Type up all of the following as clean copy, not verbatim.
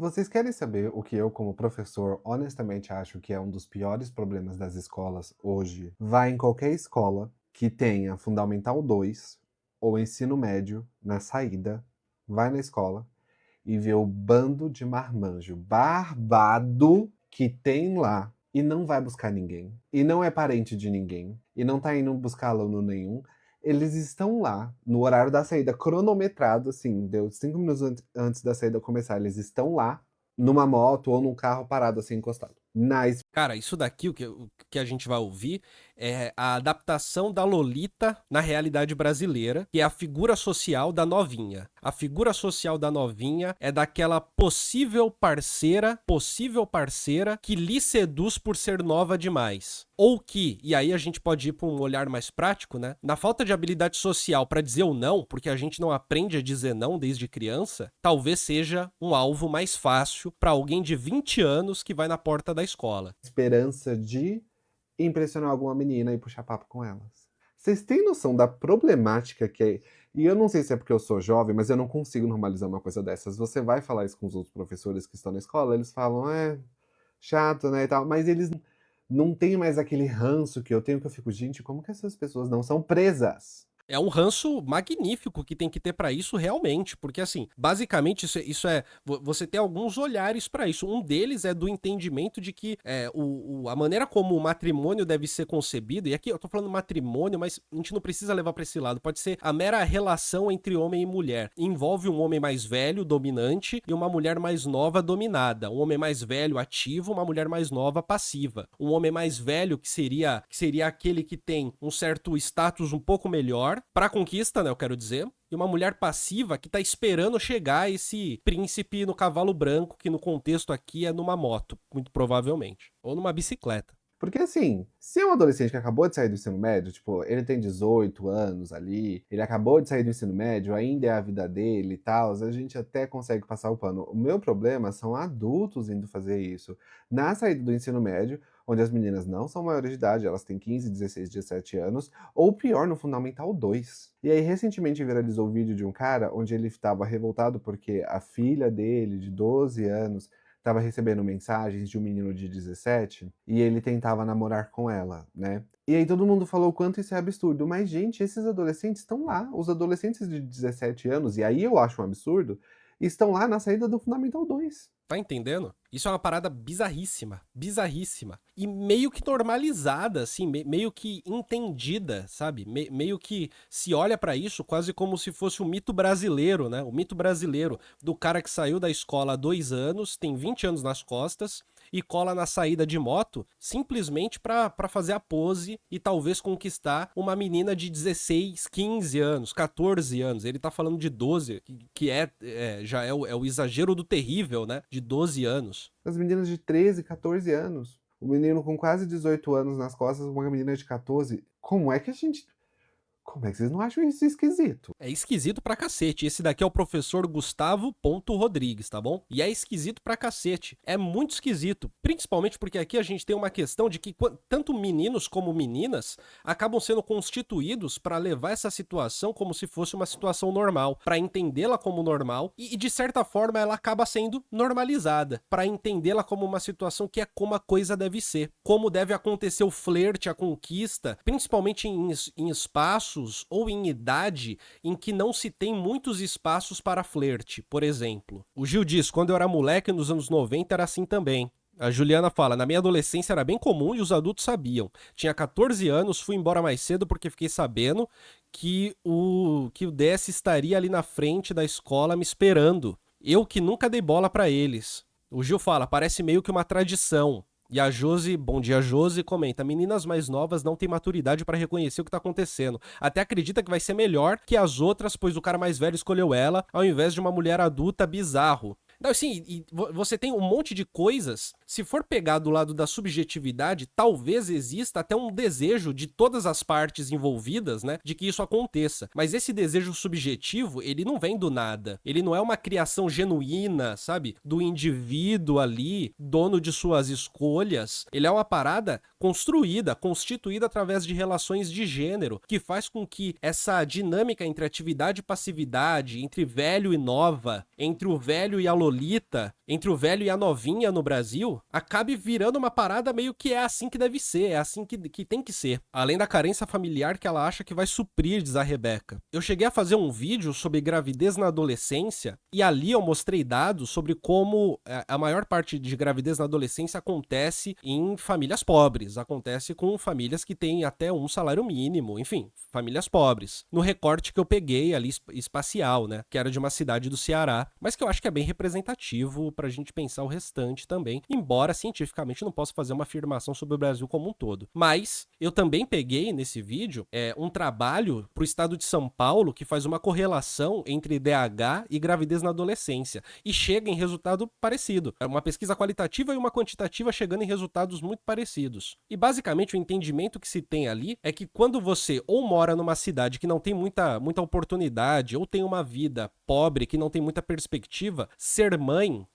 Vocês querem saber o que eu, como professor, honestamente acho que é um dos piores problemas das escolas hoje? Vai em qualquer escola que tenha Fundamental 2 ou ensino médio na saída, vai na escola e vê o bando de marmanjo barbado que tem lá e não vai buscar ninguém. E não é parente de ninguém. E não tá indo buscar aluno nenhum. Eles estão lá no horário da saída, cronometrado, assim, deu 5 minutos antes da saída começar. Eles estão lá numa moto ou num carro parado, assim, encostado. Cara, isso daqui, o que a gente vai ouvir, é a adaptação da Lolita na realidade brasileira, que é a figura social da novinha. A figura social da novinha é daquela possível parceira que lhe seduz por ser nova demais. Ou que, e aí a gente pode ir para um olhar mais prático, né? Na falta de habilidade social para dizer o não, porque a gente não aprende a dizer não desde criança, talvez seja um alvo mais fácil para alguém de 20 anos que vai na porta da escola. Esperança de impressionar alguma menina e puxar papo com elas. Vocês têm noção da problemática que é? E eu não sei se é porque eu sou jovem, mas eu não consigo normalizar uma coisa dessas. Você vai falar isso com os outros professores que estão na escola, eles falam, chato, né, e tal, mas eles não têm mais aquele ranço que eu tenho, que eu fico, gente, como que essas pessoas não são presas? É um ranço magnífico que tem que ter pra isso realmente, porque assim, basicamente você tem alguns olhares pra isso. Um deles é do entendimento de que a maneira como o matrimônio deve ser concebido, e aqui eu tô falando matrimônio, mas a gente não precisa levar pra esse lado, pode ser a mera relação entre homem e mulher. Envolve um homem mais velho, dominante, e uma mulher mais nova, dominada. Um homem mais velho, ativo, uma mulher mais nova, passiva. Um homem mais velho, que seria aquele que tem um certo status um pouco melhor, pra conquista, né, eu quero dizer, e uma mulher passiva que tá esperando chegar esse príncipe no cavalo branco, que no contexto aqui é numa moto, muito provavelmente, ou numa bicicleta. Porque assim, se é um adolescente que acabou de sair do ensino médio, tipo, ele tem 18 anos ali, ele acabou de sair do ensino médio, ainda é a vida dele e tal, a gente até consegue passar o pano. O meu problema são adultos indo fazer isso. Na saída do ensino médio, onde as meninas não são maiores de idade, elas têm 15, 16, 17 anos, ou pior, no Fundamental 2. E aí, recentemente viralizou o vídeo de um cara onde ele estava revoltado porque a filha dele, de 12 anos, estava recebendo mensagens de um menino de 17 e ele tentava namorar com ela, né? E aí todo mundo falou o quanto isso é absurdo. Mas, gente, esses adolescentes estão lá. Os adolescentes de 17 anos, e aí eu acho um absurdo, estão lá na saída do Fundamental 2. Tá entendendo? Isso é uma parada bizarríssima, bizarríssima. E meio que normalizada, assim, meio que entendida, sabe? Meio que se olha pra isso quase como se fosse um mito brasileiro, né? O mito brasileiro do cara que saiu da escola há 2 anos, tem 20 anos nas costas e cola na saída de moto simplesmente pra fazer a pose e talvez conquistar uma menina de 16, 15 anos, 14 anos. Ele tá falando de 12, que já é o exagero do terrível, né? De 12 anos. As meninas de 13, 14 anos. O menino com quase 18 anos nas costas, uma menina de 14. Como é que vocês não acham isso esquisito? É esquisito pra cacete. Esse daqui é o professor Gustavo Ponto Rodrigues, tá bom? E é esquisito pra cacete. É muito esquisito. Principalmente porque aqui a gente tem uma questão de que tanto meninos como meninas acabam sendo constituídos pra levar essa situação como se fosse uma situação normal, pra entendê-la como normal e de certa forma ela acaba sendo normalizada, pra entendê-la como uma situação que é como a coisa deve ser, como deve acontecer o flerte, a conquista, principalmente em espaços ou em idade em que não se tem muitos espaços para flerte, por exemplo. O Gil diz, quando eu era moleque nos anos 90 era assim também. A Juliana fala, na minha adolescência era bem comum e os adultos sabiam. Tinha 14 anos, fui embora mais cedo porque fiquei sabendo que o DS estaria ali na frente da escola me esperando. Eu que nunca dei bola pra eles. O Gil fala, parece meio que uma tradição. E a Josi, bom dia Josi, comenta, meninas mais novas não têm maturidade pra reconhecer o que tá acontecendo. Até acredita que vai ser melhor que as outras, pois o cara mais velho escolheu ela, ao invés de uma mulher adulta bizarro. Não, assim, você tem um monte de coisas Se for pegar do lado da subjetividade, talvez exista até um desejo de todas as partes envolvidas, né, de que isso aconteça. Mas esse desejo subjetivo, ele não vem do nada. Ele não é uma criação genuína, sabe, do indivíduo ali, dono de suas escolhas. Ele é uma parada construída, constituída através de relações de gênero, que faz com que essa dinâmica entre atividade e passividade, entre velho e nova, entre o velho e a lolita, entre o velho e a novinha no Brasil, acabe virando uma parada meio que é assim que deve ser, é assim que tem que ser. Além da carência familiar que ela acha que vai suprir, diz a Rebeca. Eu cheguei a fazer um vídeo sobre gravidez na adolescência e ali eu mostrei dados sobre como a maior parte de gravidez na adolescência acontece em famílias pobres, acontece com famílias que têm até um salário mínimo, enfim, famílias pobres. No recorte que eu peguei ali espacial, né, que era de uma cidade do Ceará, mas que eu acho que é bem representativo pra gente pensar o restante também, embora cientificamente não possa fazer uma afirmação sobre o Brasil como um todo. Mas eu também peguei nesse vídeo um trabalho pro estado de São Paulo que faz uma correlação entre DH e gravidez na adolescência e chega em resultado parecido. É uma pesquisa qualitativa e uma quantitativa chegando em resultados muito parecidos. E basicamente o entendimento que se tem ali é que quando você ou mora numa cidade que não tem muita oportunidade ou tem uma vida pobre que não tem muita perspectiva, ser mãe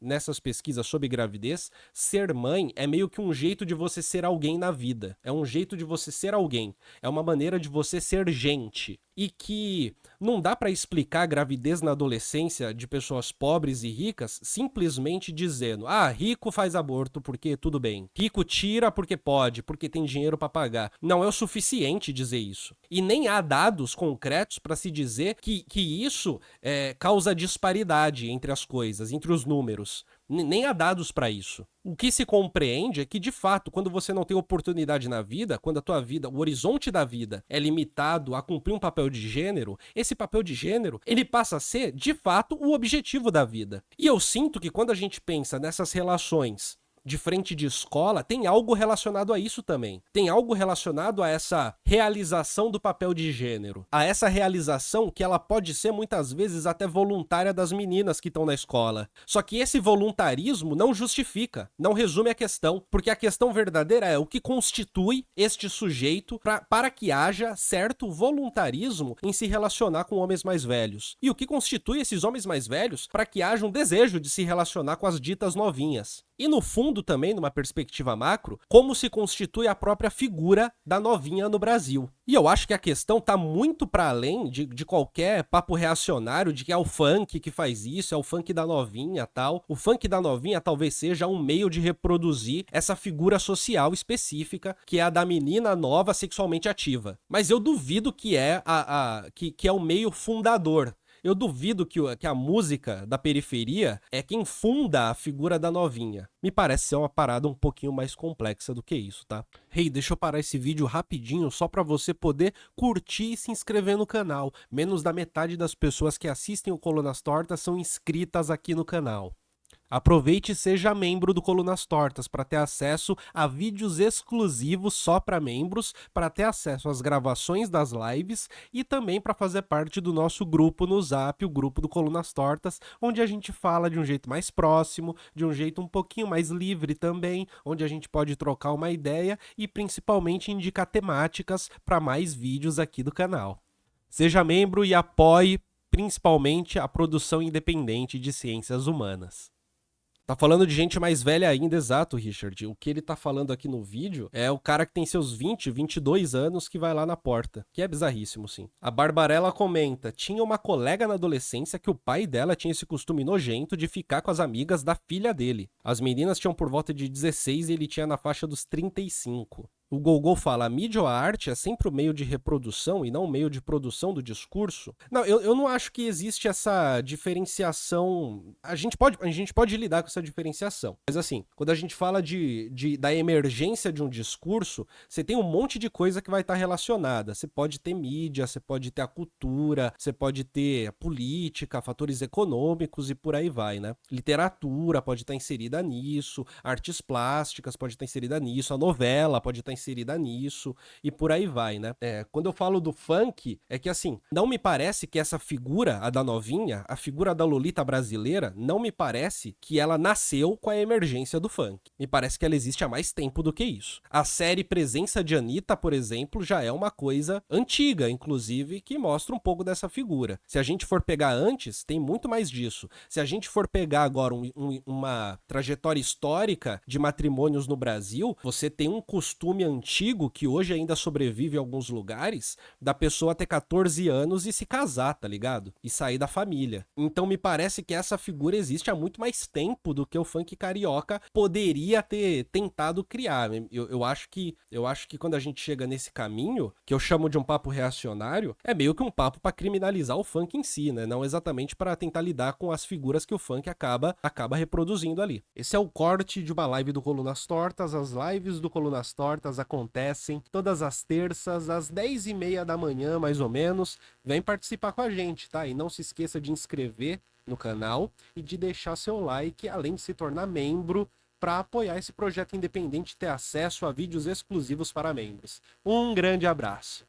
nessas pesquisas sobre gravidez, ser mãe é meio que um jeito de você ser alguém na vida. É um jeito de você ser alguém. É uma maneira de você ser gente. E que não dá pra explicar a gravidez na adolescência de pessoas pobres e ricas simplesmente dizendo: ah, rico faz aborto porque tudo bem. Rico tira porque pode, porque tem dinheiro pra pagar. Não é o suficiente dizer isso. E nem há dados concretos pra se dizer que isso causa disparidade entre as coisas, entre os números. Nem há dados para isso. O que se compreende é que, de fato, quando você não tem oportunidade na vida, quando a tua vida, o horizonte da vida é limitado a cumprir um papel de gênero, esse papel de gênero, ele passa a ser, de fato, o objetivo da vida. E eu sinto que quando a gente pensa nessas relações de frente de escola, tem algo relacionado a isso também. Tem algo relacionado a essa realização do papel de gênero. A essa realização que ela pode ser muitas vezes até voluntária das meninas que estão na escola. Só que esse voluntarismo não justifica, não resume a questão, porque a questão verdadeira é o que constitui este sujeito para que haja certo voluntarismo em se relacionar com homens mais velhos. E o que constitui esses homens mais velhos para que haja um desejo de se relacionar com as ditas novinhas. E no fundo também, numa perspectiva macro, como se constitui a própria figura da novinha no Brasil. E eu acho que a questão tá muito para além de qualquer papo reacionário de que é o funk que faz isso, é o funk da novinha tal. O funk da novinha talvez seja um meio de reproduzir essa figura social específica que é a da menina nova sexualmente ativa. Mas eu duvido que que é o meio fundador. Eu duvido que a música da periferia é quem funda a figura da novinha. Me parece ser uma parada um pouquinho mais complexa do que isso, tá? Hey, deixa eu parar esse vídeo rapidinho só pra você poder curtir e se inscrever no canal. Menos da metade das pessoas que assistem o Colunas Tortas são inscritas aqui no canal. Aproveite e seja membro do Colunas Tortas para ter acesso a vídeos exclusivos só para membros, para ter acesso às gravações das lives e também para fazer parte do nosso grupo no Zap, o grupo do Colunas Tortas, onde a gente fala de um jeito mais próximo, de um jeito um pouquinho mais livre também, onde a gente pode trocar uma ideia e principalmente indicar temáticas para mais vídeos aqui do canal. Seja membro e apoie principalmente a produção independente de ciências humanas. Tá falando de gente mais velha ainda, exato, Richard. O que ele tá falando aqui no vídeo é o cara que tem seus 20, 22 anos que vai lá na porta. Que é bizarríssimo, sim. A Barbarella comenta: tinha uma colega na adolescência que o pai dela tinha esse costume nojento de ficar com as amigas da filha dele. As meninas tinham por volta de 16 e ele tinha na faixa dos 35. O Gogol fala: a mídia ou a arte é sempre o meio de reprodução e não o meio de produção do discurso. Não, eu não acho que existe essa diferenciação. A gente pode lidar com essa diferenciação. Mas assim, quando a gente fala da emergência de um discurso, você tem um monte de coisa que vai estar relacionada. Você pode ter mídia, você pode ter a cultura, você pode ter a política, fatores econômicos e por aí vai, né? Literatura pode estar inserida nisso, artes plásticas pode estar inserida nisso, a novela pode estar inserida nisso e por aí vai, né? Quando eu falo do funk, é que assim, não me parece que essa figura, a da novinha, a figura da Lolita brasileira, não me parece que ela nasceu com a emergência do funk. Me parece que ela existe há mais tempo do que isso. A série Presença de Anitta, por exemplo, já é uma coisa antiga, inclusive, que mostra um pouco dessa figura. Se a gente for pegar antes, tem muito mais disso. Se a gente for pegar agora uma trajetória histórica de matrimônios no Brasil, você tem um costume antigo que hoje ainda sobrevive em alguns lugares, da pessoa ter 14 anos e se casar, tá ligado? E sair da família. Então me parece que essa figura existe há muito mais tempo do que o funk carioca poderia ter tentado criar. Eu acho que quando a gente chega nesse caminho, que eu chamo de um papo reacionário, é meio que um papo pra criminalizar o funk em si, né? Não exatamente pra tentar lidar com as figuras que o funk acaba reproduzindo ali. Esse é o corte de uma live do Colunas Tortas. As lives do Colunas Tortas acontecem todas as terças, às 10h30 da manhã, mais ou menos. Vem participar com a gente, tá? E não se esqueça de inscrever no canal e de deixar seu like, além de se tornar membro, para apoiar esse projeto independente e ter acesso a vídeos exclusivos para membros. Um grande abraço!